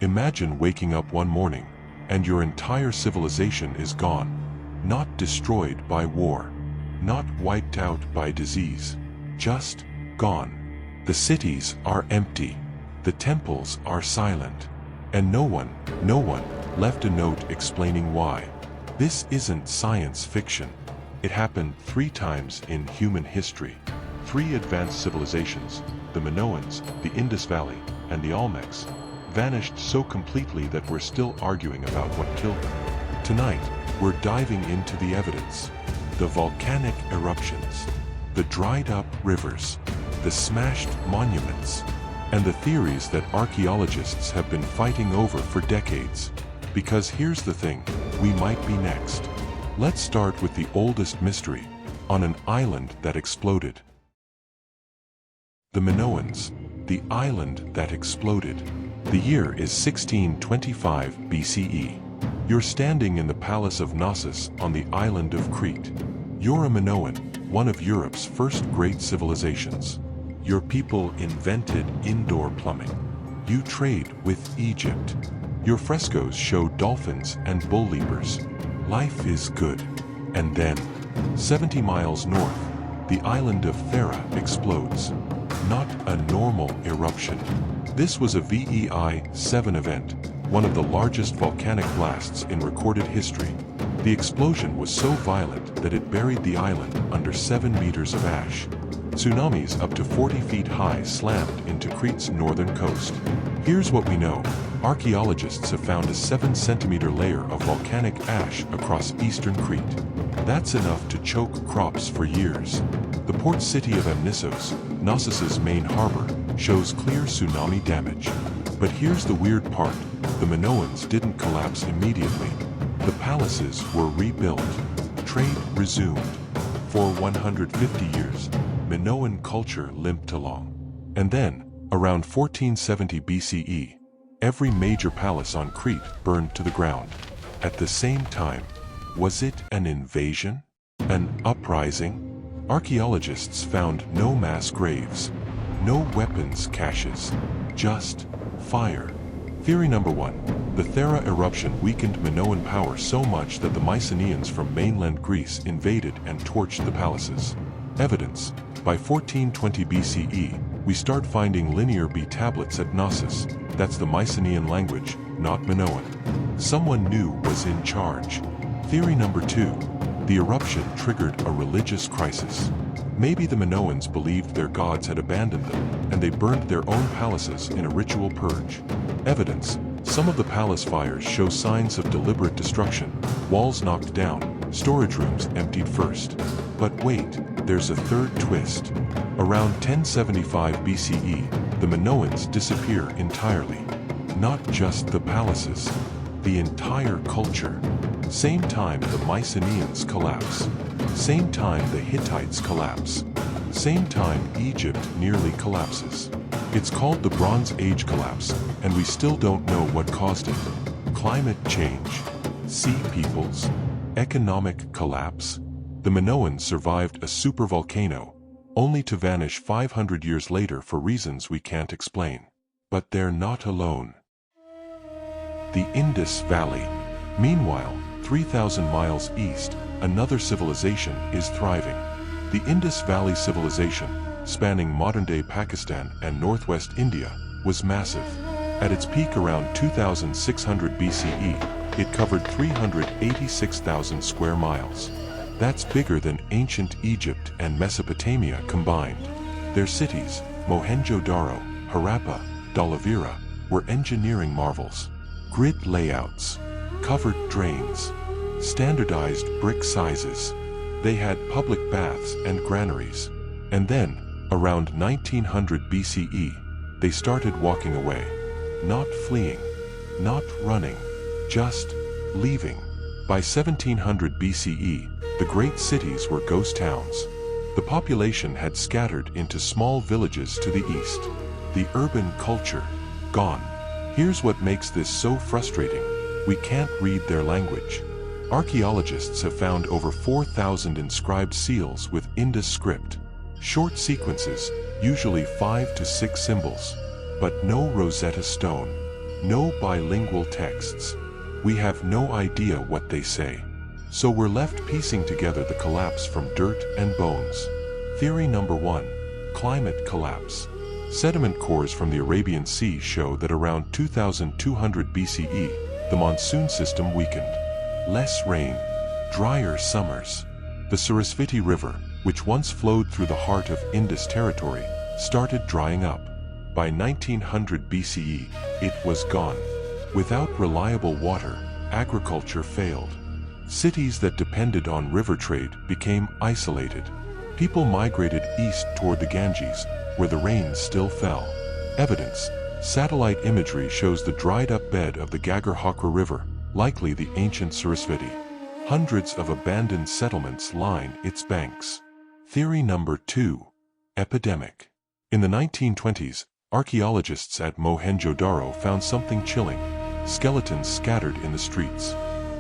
Imagine waking up one morning, and your entire civilization is gone. Not destroyed by war. Not wiped out by disease. Just gone. The cities are empty. The temples are silent. And no one left a note explaining why. This isn't science fiction. It happened 3 times in human history. 3 advanced civilizations, the Minoans, the Indus Valley, and the Olmecs, vanished so completely that we're still arguing about what killed them. Tonight, we're diving into the evidence. The volcanic eruptions, the dried up rivers, the smashed monuments, and the theories that archaeologists have been fighting over for decades. Because here's the thing, we might be next. Let's start with the oldest mystery, on an island that exploded. The Minoans, the island that exploded. The year is 1625 BCE. You're standing in the palace of Knossos on the island of Crete. You're a Minoan, one of Europe's first great civilizations. Your people invented indoor plumbing. You trade with Egypt. Your frescoes show dolphins and bull leapers. Life is good. And then, 70 miles north, the island of Thera explodes. Not a normal eruption. This was a VEI 7 event, one of the largest volcanic blasts in recorded history. The explosion was so violent that it buried the island under 7 meters of ash. Tsunamis up to 40 feet high slammed into Crete's northern coast. Here's what we know. Archaeologists have found a 7-centimeter layer of volcanic ash across eastern Crete. That's enough to choke crops for years. The port city of Amnissos, Knossos' main harbor, shows clear tsunami damage. But here's the weird part. The Minoans didn't collapse immediately. The palaces were rebuilt. Trade resumed. For 150 years, Minoan culture limped along. And then, around 1470 BCE, every major palace on Crete burned to the ground. At the same time, was it an invasion? An uprising? Archaeologists found no mass graves, no weapons caches, just fire. Theory number 1. The Thera eruption weakened Minoan power so much that the Mycenaeans from mainland Greece invaded and torched the palaces. Evidence. By 1420 BCE, we start finding linear B tablets at Knossos. That's the Mycenaean language, not Minoan. Someone new was in charge. Theory number 2. The eruption triggered a religious crisis. Maybe the Minoans believed their gods had abandoned them, and they burned their own palaces in a ritual purge. Evidence. Some of the palace fires show signs of deliberate destruction. Walls knocked down, storage rooms emptied first. But wait, there's a third twist. Around 1075 BCE, the Minoans disappear entirely. Not just the palaces, the entire culture. Same time the Mycenaeans collapse. Same time the Hittites collapse. Same time Egypt nearly collapses. It's called the Bronze Age collapse, and we still don't know what caused it. Climate change, sea peoples, economic collapse. The Minoans survived a supervolcano, only to vanish 500 years later for reasons we can't explain. But they're not alone. The Indus Valley. Meanwhile, 3,000 miles east, another civilization is thriving. The Indus Valley Civilization, spanning modern-day Pakistan and northwest India, was massive. At its peak around 2600 BCE, it covered 386,000 square miles. That's bigger than ancient Egypt and Mesopotamia combined. Their cities, Mohenjo-daro, Harappa, Dhalavira, were engineering marvels. Grid layouts, covered drains, standardized brick sizes. They had public baths and granaries. And then, around 1900 BCE, they started walking away. Not fleeing, not running, just leaving. By 1700 BCE, the great cities were ghost towns. The population had scattered into small villages to the east. The urban culture, gone. Here's what makes this so frustrating. We can't read their language. Archaeologists have found over 4,000 inscribed seals with Indus script. Short sequences, usually 5 to 6 symbols. But no Rosetta Stone. No bilingual texts. We have no idea what they say. So we're left piecing together the collapse from dirt and bones. Theory number 1. Climate collapse. Sediment cores from the Arabian Sea show that around 2200 BCE, the monsoon system weakened. Less rain, drier summers. The Sarasvati River, which once flowed through the heart of Indus territory, started drying up. By 1900 BCE, it was gone. Without reliable water, agriculture failed. Cities that depended on river trade became isolated. People migrated east toward the Ganges, where the rains still fell. Evidence: satellite imagery shows the dried-up bed of the Gagar-Hakra River, likely the ancient Sarasvati. Hundreds of abandoned settlements line its banks. Theory number 2. Epidemic. In the 1920s, archaeologists at Mohenjo-daro found something chilling: skeletons scattered in the streets.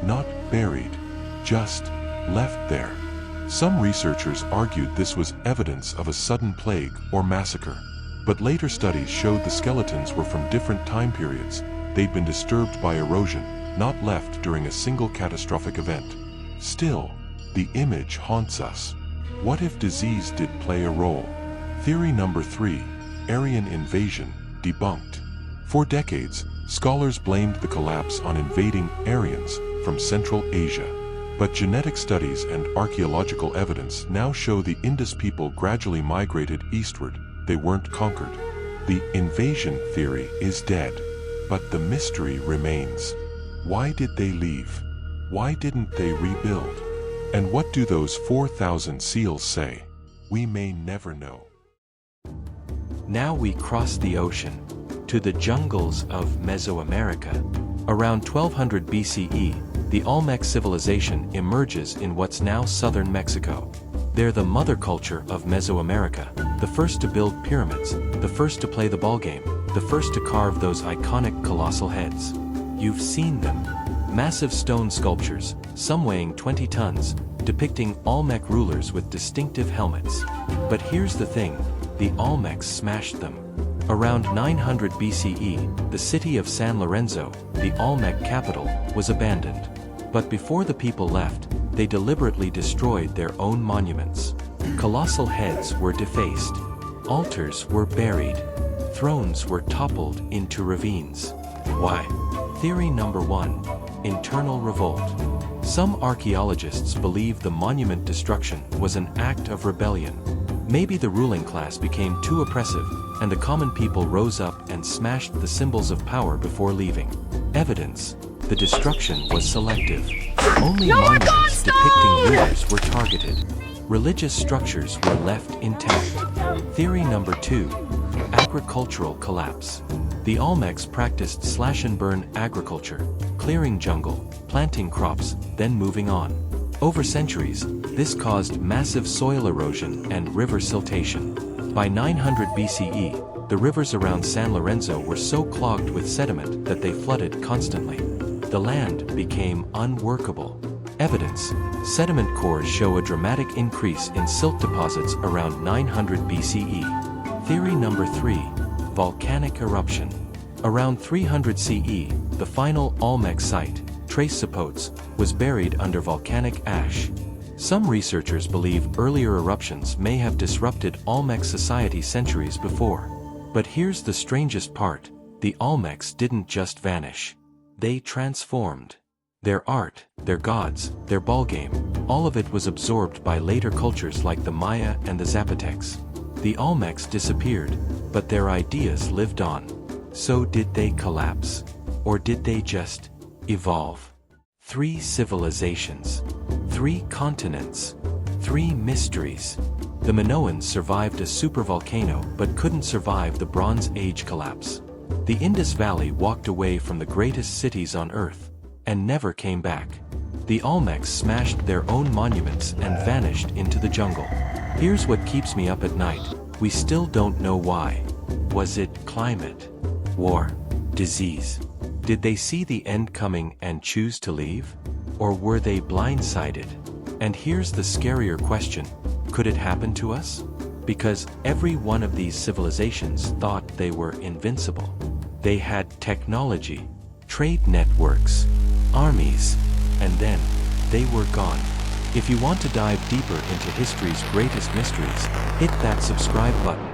Not buried, just left there. Some researchers argued this was evidence of a sudden plague or massacre. But later studies showed the skeletons were from different time periods. They'd been disturbed by erosion, not left during a single catastrophic event. Still, the image haunts us. What if disease did play a role? Theory number 3. Aryan invasion debunked. For decades, scholars blamed the collapse on invading Aryans from Central Asia. But genetic studies and archaeological evidence now show the Indus people gradually migrated eastward. They weren't conquered. The invasion theory is dead. But the mystery remains. Why did they leave? Why didn't they rebuild? And what do those 4,000 seals say? We may never know. Now we cross the ocean to the jungles of Mesoamerica. Around 1200 BCE, the Olmec civilization emerges in what's now southern Mexico. They're the mother culture of Mesoamerica, the first to build pyramids, the first to play the ballgame, the first to carve those iconic colossal heads. You've seen them. Massive stone sculptures, some weighing 20 tons, depicting Olmec rulers with distinctive helmets. But here's the thing, the Olmecs smashed them. Around 900 BCE, the city of San Lorenzo, the Olmec capital, was abandoned. But before the people left, they deliberately destroyed their own monuments. Colossal heads were defaced. Altars were buried. Thrones were toppled into ravines. Why? Theory number 1. Internal revolt. Some archaeologists believe the monument destruction was an act of rebellion. Maybe the ruling class became too oppressive, and the common people rose up and smashed the symbols of power before leaving. Evidence: the destruction was selective. Only monuments depicting rulers were targeted. Religious structures were left intact. Theory number 2. Agricultural collapse. The Olmecs practiced slash-and-burn agriculture, clearing jungle, planting crops, then moving on. Over centuries, this caused massive soil erosion and river siltation. By 900 BCE, the rivers around San Lorenzo were so clogged with sediment that they flooded constantly. The land became unworkable. Evidence: sediment cores show a dramatic increase in silt deposits around 900 BCE. Theory number 3. Volcanic eruption. Around 300 CE, the final Olmec site, Tres Zapotes, was buried under volcanic ash. Some researchers believe earlier eruptions may have disrupted Olmec society centuries before. But here's the strangest part: the Olmecs didn't just vanish. They transformed. Their art, their gods, their ballgame, all of it was absorbed by later cultures like the Maya and the Zapotecs. The Olmecs disappeared, but their ideas lived on. So did they collapse? Or did they just evolve? 3 civilizations. 3 continents. 3 mysteries. The Minoans survived a supervolcano but couldn't survive the Bronze Age collapse. The Indus Valley walked away from the greatest cities on Earth and never came back. The Olmecs smashed their own monuments and vanished into the jungle. Here's what keeps me up at night: we still don't know why. Was it climate? War? Disease? Did they see the end coming and choose to leave? Or were they blindsided? And here's the scarier question: could it happen to us? Because every one of these civilizations thought they were invincible. They had technology, trade networks, armies, and then, they were gone. If you want to dive deeper into history's greatest mysteries, hit that subscribe button.